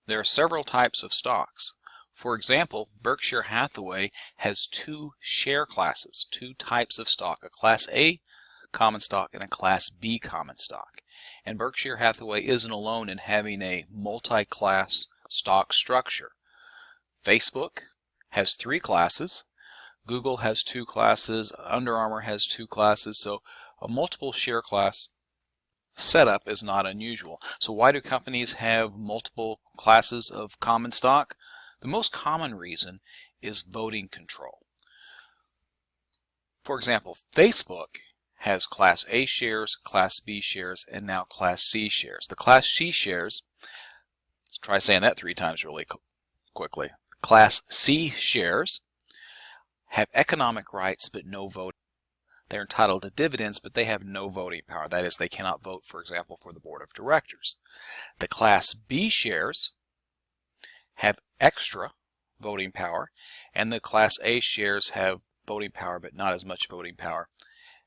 There are several types of stocks. For example, Berkshire Hathaway has two share classes, two types of stock, a Class A common stock and a Class B common stock. And Berkshire Hathaway isn't alone in having a multi-class stock structure. Facebook has three classes, Google has two classes, Under Armour has two classes, so a multiple share class setup is not unusual. So why do companies have multiple classes of common stock? The most common reason is voting control. For example, Facebook has Class A shares, Class B shares, and now Class C shares. The Class C shares, let's try saying that 3 times really quickly. Class C shares have economic rights but no voting. They're entitled to dividends, but they have no voting power. That is, they cannot vote, for example, for the board of directors. The Class B shares have extra voting power, and the Class A shares have voting power, but not as much voting power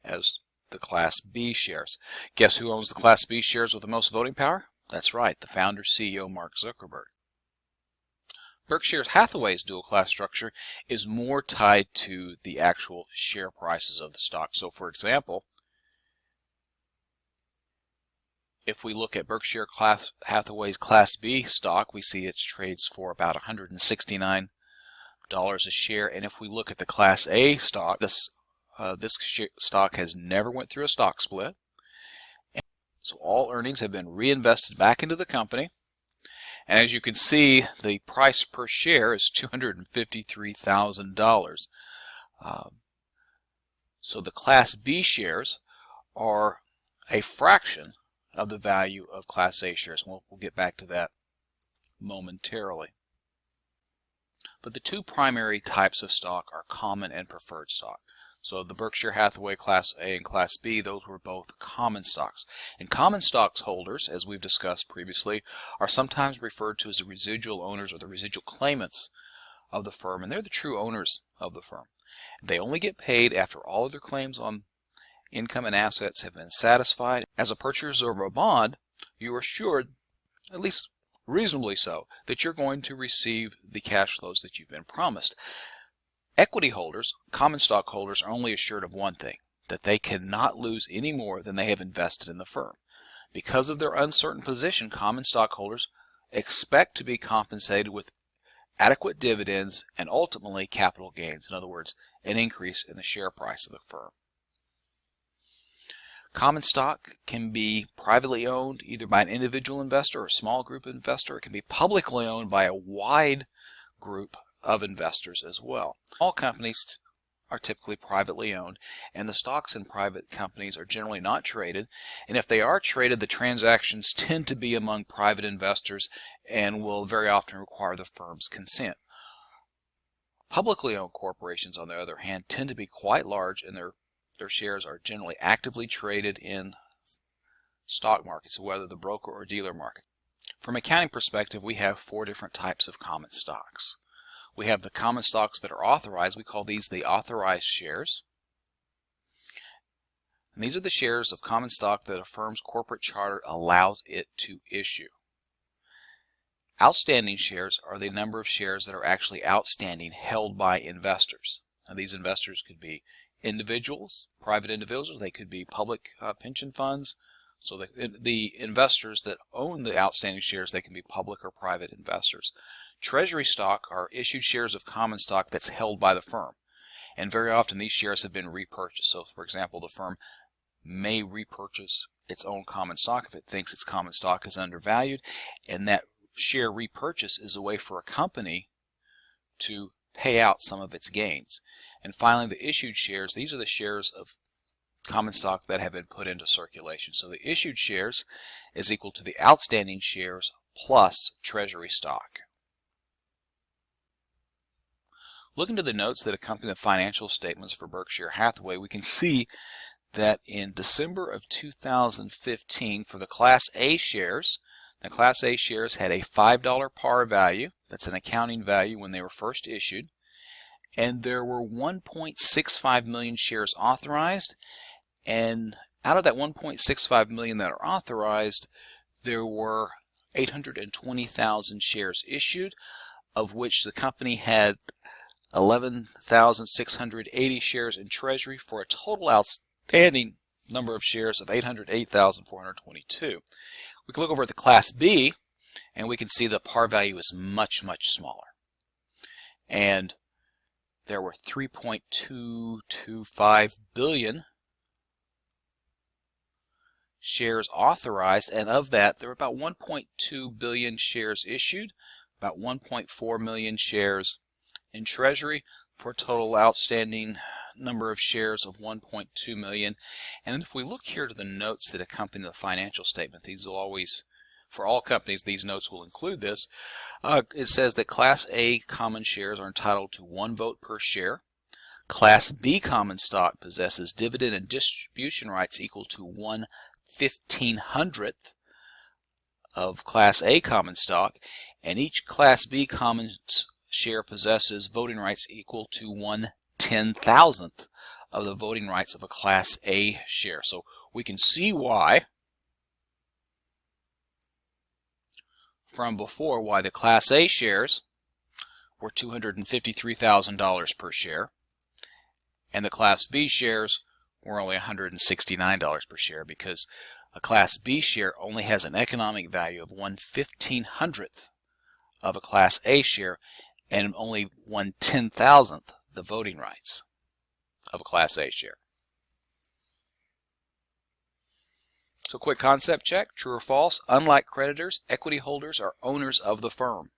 as the Class B shares. Guess who owns the Class B shares with the most voting power? That's right, the founder CEO Mark Zuckerberg. Berkshire Hathaway's dual class structure is more tied to the actual share prices of the stock. So for example, if we look at Berkshire Hathaway's Class B stock, we see it trades for about $169 a share. And if we look at the Class A stock, this stock has never went through a stock split. So all earnings have been reinvested back into the company. And as you can see, the price per share is $253,000. So the Class B shares are a fraction of the value of Class A shares. We'll get back to that momentarily. But the two primary types of stock are common and preferred stock. So the Berkshire Hathaway Class A and Class B, those were both common stocks. And common stocks holders, as we've discussed previously, are sometimes referred to as the residual owners or the residual claimants of the firm, and they're the true owners of the firm. They only get paid after all of their claims on income and assets have been satisfied. As a purchaser of a bond, you are assured, at least reasonably so, that you're going to receive the cash flows that you've been promised. Equity holders, common stock holders, are only assured of one thing, that they cannot lose any more than they have invested in the firm. Because of their uncertain position, common stock holders expect to be compensated with adequate dividends and ultimately capital gains. In other words, an increase in the share price of the firm. Common stock can be privately owned either by an individual investor or a small group investor. It can be publicly owned by a wide group of investors as well. All companies are typically privately owned, and the stocks in private companies are generally not traded, and if they are traded, the transactions tend to be among private investors and will very often require the firm's consent. Publicly owned corporations, on the other hand, tend to be quite large, and their shares are generally actively traded in stock markets, whether the broker or dealer market. From an accounting perspective, we have 4 different types of common stocks. We have the common stocks that are authorized. We call these the authorized shares. And these are the shares of common stock that a firm's corporate charter allows it to issue. Outstanding shares are the number of shares that are actually outstanding held by investors. Now, these investors could be individuals, private individuals. They could be public pension funds. So the investors that own the outstanding shares, they can be public or private investors. Treasury stock are issued shares of common stock that's held by the firm. And very often these shares have been repurchased. So for example, the firm may repurchase its own common stock if it thinks its common stock is undervalued. And that share repurchase is a way for a company to pay out some of its gains. And finally, the issued shares, these are the shares of common stock that have been put into circulation. So the issued shares is equal to the outstanding shares plus treasury stock. Looking to the notes that accompany the financial statements for Berkshire Hathaway, we can see that in December of 2015 for the Class A shares, the Class A shares had a $5 par value. That's an accounting value when they were first issued. And there were 1.65 million shares authorized. And out of that 1.65 million that are authorized, there were 820,000 shares issued, of which the company had 11,680 shares in treasury for a total outstanding number of shares of 808,422. We can look over at the Class B, and we can see the par value is much, much smaller. And there were 3.225 billion shares authorized, and of that there were about 1.2 billion shares issued, about 1.4 million shares in treasury, for a total outstanding number of shares of 1.2 million. And if we look here to the notes that accompany the financial statement, these will always, for all companies, these notes will include this. It says that Class A common shares are entitled to 1 vote per share. Class B common stock possesses dividend and distribution rights equal to 1/1500th of Class A common stock, and each Class B common share possesses voting rights equal to 1/10,000th of the voting rights of a Class A share. So we can see why, from before, why the Class A shares were $253,000 per share, and the Class B shares were only $169 per share, because a Class B share only has an economic value of 1/1500th of a Class A share, and only 1/10,000th the voting rights of a Class A share. So quick concept check, true or false: unlike creditors, equity holders are owners of the firm.